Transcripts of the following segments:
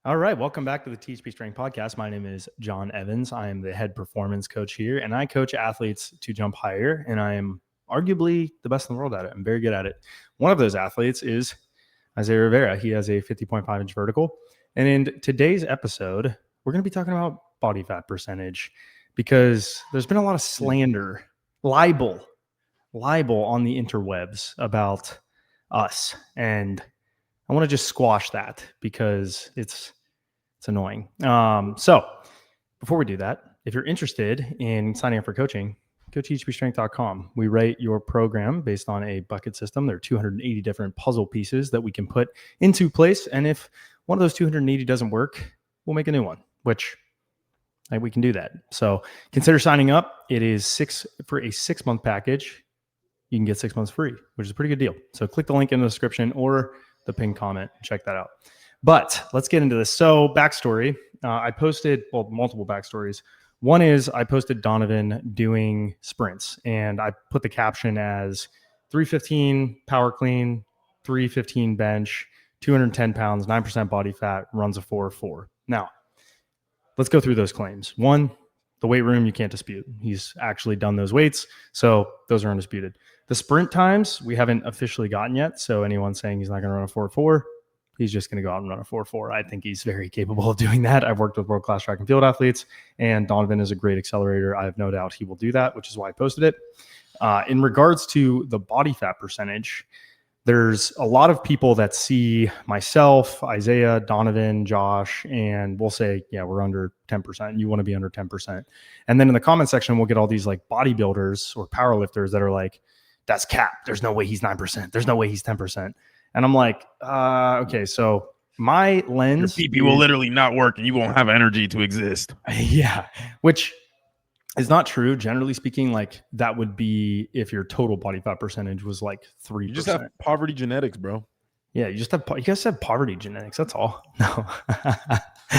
All right, welcome back to the Teach Be Strength podcast. My name is John Evans. I am the head performance coach here, and I coach athletes to jump higher, and I am arguably the best in the world at it. I'm very good at it. One of those athletes is Isaiah Rivera. He has a 50.5-inch vertical. And in today's episode, we're going to be talking about body fat percentage because there's been a lot of slander, libel on the interwebs about us. And I want to just squash that because it's annoying. So before we do that, if you're interested in signing up for coaching, go to teachbestrength.com. We rate your program based on a bucket system. There are 280 different puzzle pieces that we can put into place. And if one of those 280 doesn't work, we'll make a new one, which we can do that. So consider signing up. It is for a 6-month package. You can get 6 months free, which is a pretty good deal. So click the link in the description or the pinned comment and check that out. But let's get into this. So backstory, I posted, multiple backstories. One is I posted Donovan doing sprints, and I put the caption as 315 power clean, 315 bench, 210 pounds, 9% body fat, runs a 4.4. Now, let's go through those claims. One, the weight room, you can't dispute. He's actually done those weights, so those are undisputed. The sprint times, we haven't officially gotten yet, so anyone saying he's not going to run a 4.4, he's just going to go out and run a 4.4. I think he's very capable of doing that. I've worked with world-class track and field athletes, and Donovan is a great accelerator. I have no doubt he will do that, which is why I posted it. In regards to the body fat percentage, there's a lot of people that see myself, Isaiah, Donovan, Josh, and we'll say, yeah, we're under 10%. You want to be under 10%. And then in the comment section, we'll get all these like bodybuilders or powerlifters that are like, that's cap. There's no way he's 9%. There's no way he's 10%. And I'm like, okay, so my lens. Your PP will literally not work and you won't have energy to exist. Yeah, which is not true. Generally speaking, like that would be if your total body fat percentage was like 3%. You just have poverty genetics, bro. Yeah, you guys have poverty genetics. That's all. No.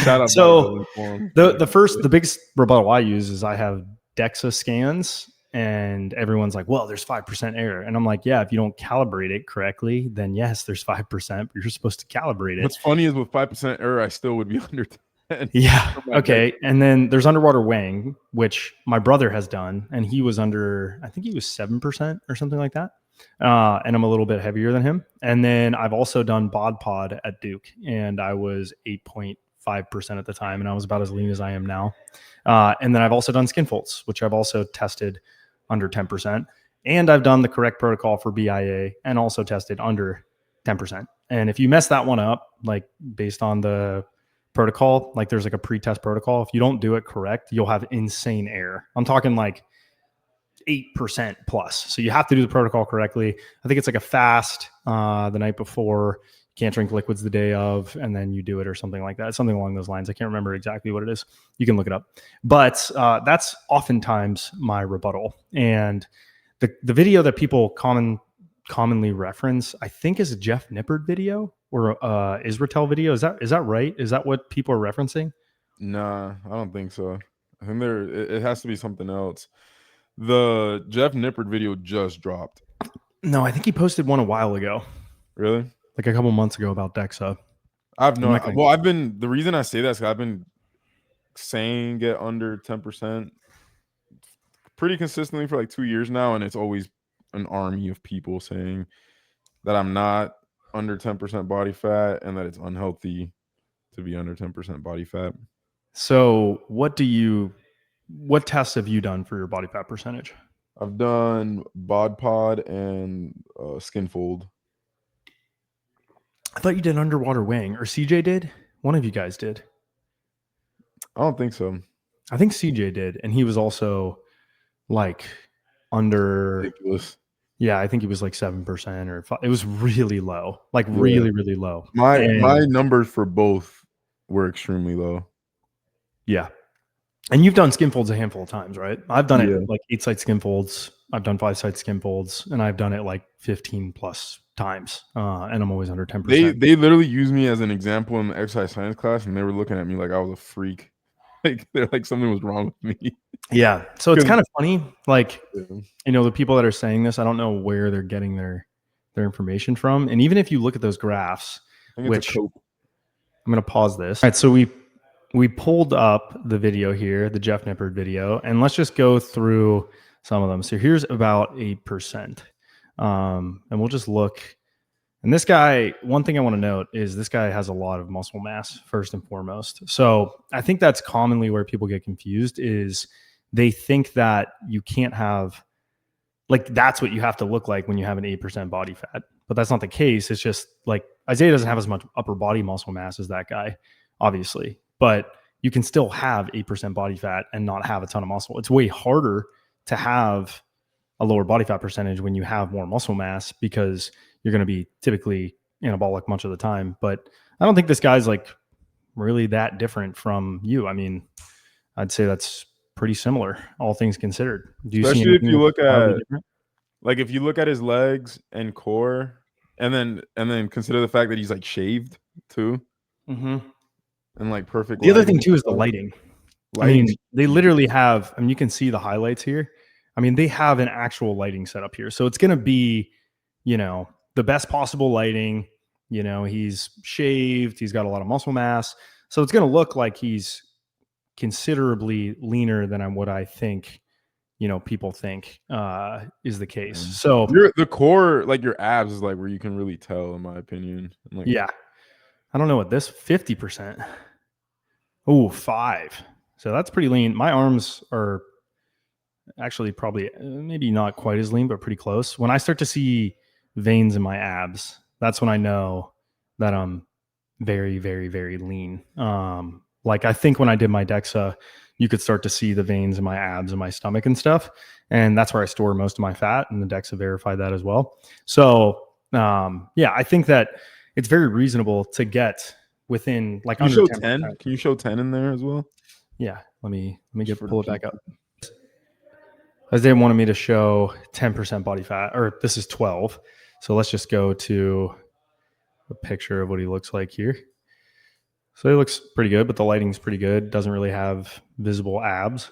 Shout out. So the biggest rebuttal I use is I have DEXA scans. And everyone's like, well, there's 5% error. And I'm like, yeah, if you don't calibrate it correctly, then yes, there's 5%, but you're supposed to calibrate it. What's funny is with 5% error, I still would be under 10. Yeah. Okay. And then there's underwater weighing, which my brother has done. And he was under, I think he was 7% or something like that. And I'm a little bit heavier than him. And then I've also done bod pod at Duke, and I was 8.5% at the time. And I was about as lean as I am now. And then I've also done skin folds, which I've also tested under 10%. And I've done the correct protocol for BIA and also tested under 10%. And if you mess that one up, like based on the protocol, like there's like a pre-test protocol, if you don't do it correct, you'll have insane error. I'm talking like 8% plus. So you have to do the protocol correctly. I think it's like a fast the night before. Can't drink liquids the day of, and then you do it or something like that. Something along those lines. I can't remember exactly what it is. You can look it up. But that's oftentimes my rebuttal. And the video that people commonly reference, I think, is a Jeff Nippard video or Israel video. Is that right? Is that what people are referencing? Nah, I don't think so. I think it has to be something else. The Jeff Nippard video just dropped. No, I think he posted one a while ago. Really? Like a couple months ago about DEXA. The reason I say that is I've been saying get under 10% pretty consistently for like 2 years now, and it's always an army of people saying that I'm not under 10% body fat and that it's unhealthy to be under 10% body fat. So what tests have you done for your body fat percentage? I've done bod pod and skin fold. I thought you did underwater weighing, or CJ did. One of you guys did. I don't think so. I think CJ did, and he was also like under. Ridiculous. Yeah, I think he was like 7% or 5%. It was really low, like really, really low. My numbers for both were extremely low. Yeah, and you've done skin folds a handful of times, right? I've done it like 8-site skin folds. I've done 5-site skin folds, and I've done it like 15 plus times, and I'm always under 10%. They literally used me as an example in the exercise science class, and they were looking at me like I was a freak. Like they're like something was wrong with me. Yeah, so it's kind of funny. Like, you know, the people that are saying this, I don't know where they're getting their information from. And even if you look at those graphs, which I'm going to pause this. All right. So we pulled up the video here, the Jeff Nippard video, and let's just go through some of them. So here's about 8%. And we'll just look. And this guy, one thing I want to note is this guy has a lot of muscle mass, first and foremost. So I think that's commonly where people get confused is they think that you can't have, like, that's what you have to look like when you have an 8% body fat. But that's not the case. It's just like Isaiah doesn't have as much upper body muscle mass as that guy, obviously. But you can still have 8% body fat and not have a ton of muscle. It's way harder to have a lower body fat percentage when you have more muscle mass because you're going to be typically anabolic much of the time. But I don't think this guy's like really that different from you. I mean, I'd say that's pretty similar, all things considered. Do you Especially if you look at like if you look at his legs and core, and then consider the fact that he's like shaved too, and like perfect. The other thing too is the lighting. I mean, they literally have. I mean, you can see the highlights here. I mean, they have an actual lighting setup here, so it's going to be, the best possible lighting. He's shaved. He's got a lot of muscle mass, so it's going to look like he's considerably leaner than what I think, people think is the case. So the core, like your abs, is like where you can really tell, in my opinion. Like, yeah, I don't know what this 50%. Oh, 5. So that's pretty lean. My arms are actually probably maybe not quite as lean, but pretty close. When I start to see veins in my abs, that's when I know that I'm very, very, very lean. Like I think when I did my DEXA, you could start to see the veins in my abs and my stomach and stuff. And that's where I store most of my fat, and the DEXA verified that as well. So I think that it's very reasonable to get within like under 10%. Can you show 10 in there as well? Yeah. Let me pull it back up. As they wanted me to show 10% body fat, or this is 12. So let's just go to a picture of what he looks like here. So he looks pretty good, but the lighting's pretty good. Doesn't really have visible abs.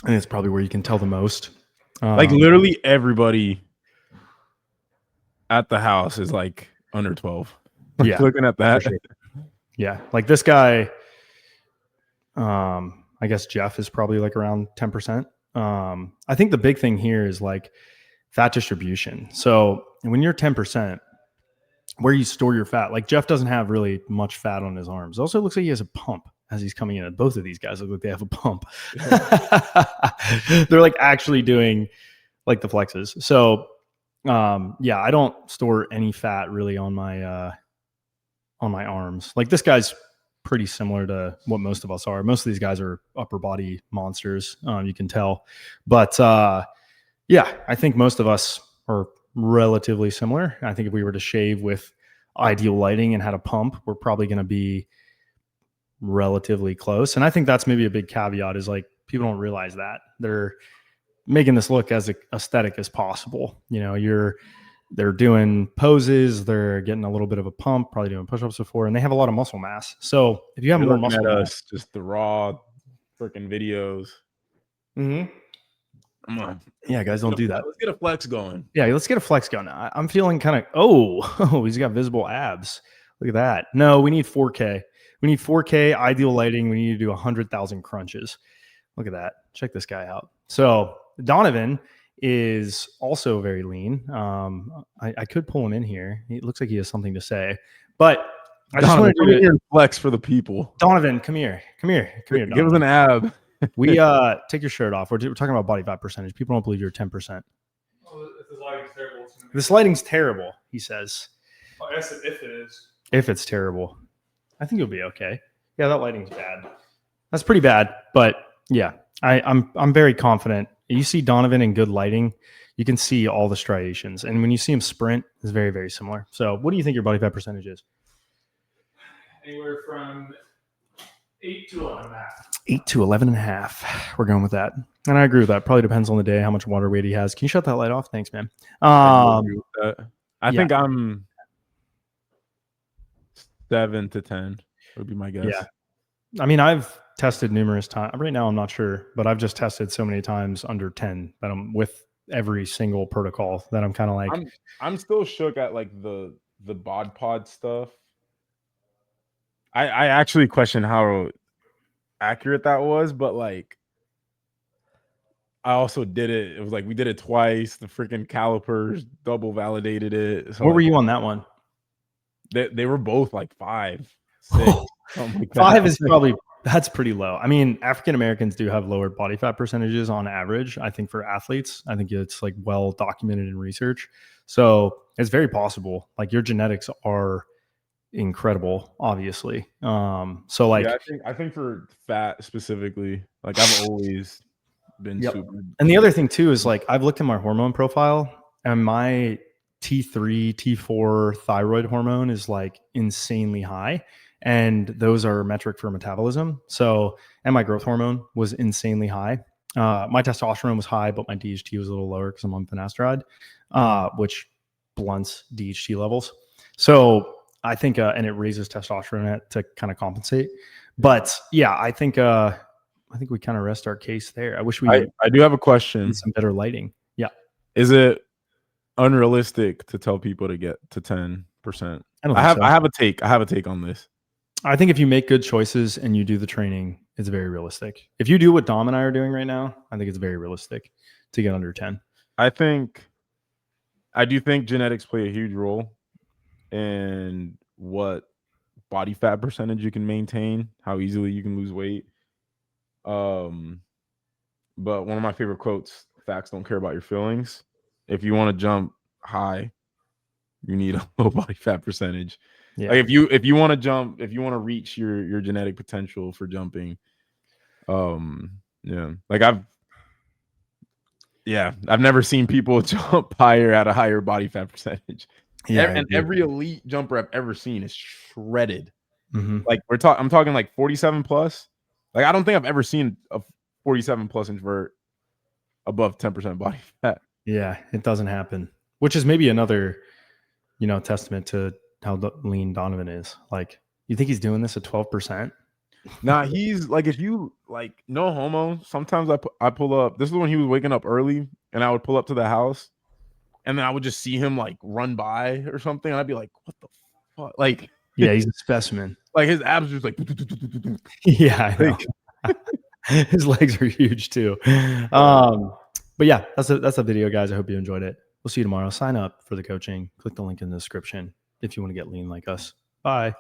I think it's probably where you can tell the most. Like literally everybody at the house is like under 12. Yeah. Looking at that. Sure. Yeah. Like this guy, I guess Jeff is probably like around 10%. I think the big thing here is like fat distribution. So when you're 10%, where you store your fat, like Jeff doesn't have really much fat on his arms. It also looks like he has a pump as he's coming in. Both of these guys look like they have a pump. They're like actually doing like the flexes. So I don't store any fat really on my arms. Like this guy's pretty similar to what most of us are. Most of these guys are upper body monsters. You can tell, but I think most of us are relatively similar. I think if we were to shave with ideal lighting and had a pump, we're probably going to be relatively close. And I think that's maybe a big caveat is like people don't realize that they're making this look as aesthetic as possible. They're doing poses, they're getting a little bit of a pump, probably doing push-ups before, and they have a lot of muscle mass. So if you have more muscle mass, just the raw freaking videos. Come on. Yeah, guys, don't do that. Let's get a flex going. Yeah, let's get a flex going. I'm feeling kind of, he's got visible abs. Look at that. No, we need 4K. We need 4K, ideal lighting. We need to do 100,000 crunches. Look at that. Check this guy out. So Donovan is also very lean. I could pull him in here. It looks like he has something to say. But I just want to do flex for the people. Donovan, come here. Donovan. Give us an ab. We take your shirt off. We're talking about body fat percentage. People don't believe you're 10%. Oh, this lighting's terrible. This lighting's terrible, he says. I guess if it is. If it's terrible, I think you'll be okay. Yeah, that lighting's bad. That's pretty bad, but yeah, I'm very confident. You see Donovan in good lighting, you can see all the striations, and when you see him sprint, it's very, very similar. So, what do you think your body fat percentage is? Anywhere from 8 to 11.5. 8 to 11.5. We're going with that. And I agree with that. Probably depends on the day, how much water weight he has. Can you shut that light off? Thanks, man. I think I'm 7 to 10 would be my guess. Yeah. I mean, I've tested numerous times. Right now, I'm not sure, but I've just tested so many times under 10 that I'm with every single protocol that I'm kind of like. I'm still shook at like the the bod pod stuff. I actually question how accurate that was, but like I also did it. It was like we did it twice. The freaking calipers double validated it. So What were like, you on that one? they were both like 5, 6. Something like that. 5 is probably that's pretty low. I mean, African Americans do have lower body fat percentages on average. I think for athletes, I think it's like well documented in research. So it's very possible. Like your genetics are incredible, obviously. So like, yeah, I think for fat specifically, like I've always been yep. super. And the other thing too is like I've looked at my hormone profile and my T3, T4 thyroid hormone is like insanely high. And those are metric for metabolism. So, and my growth hormone was insanely high. My testosterone was high, but my DHT was a little lower because I'm on finasteride, which blunts DHT levels. So I think, and it raises testosterone to kind of compensate. But yeah, I think we kind of rest our case there. I wish we. I do have a question. Some better lighting. Yeah. Is it unrealistic to tell people to get to 10%? I have a take on this. I think if you make good choices and you do the training, it's very realistic. If you do what Dom and I are doing right now, I think it's very realistic to get under 10. I do think genetics play a huge role in what body fat percentage you can maintain, how easily you can lose weight. But one of my favorite quotes, facts don't care about your feelings. If you want to jump high, you need a low body fat percentage. Yeah. Like if you want to jump, if you want to reach your genetic potential for jumping, yeah. Like I've never seen people jump higher at a higher body fat percentage. Yeah, and every elite jumper I've ever seen is shredded. Mm-hmm. Like I'm talking like 47 plus. Like I don't think I've ever seen a 47 plus invert above 10% body fat. Yeah, it doesn't happen. Which is maybe another, testament to how lean Donovan is. Like, you think he's doing this at 12%? Nah, he's like, if you like, no homo. Sometimes I pull up. This is when he was waking up early, and I would pull up to the house, and then I would just see him like run by or something, and I'd be like, "What the fuck?" Like, yeah, he's a specimen. Like his abs are just like, yeah, I know. His legs are huge too. But yeah, that's a video, guys. I hope you enjoyed it. We'll see you tomorrow. Sign up for the coaching. Click the link in the description if you want to get lean like us. Bye.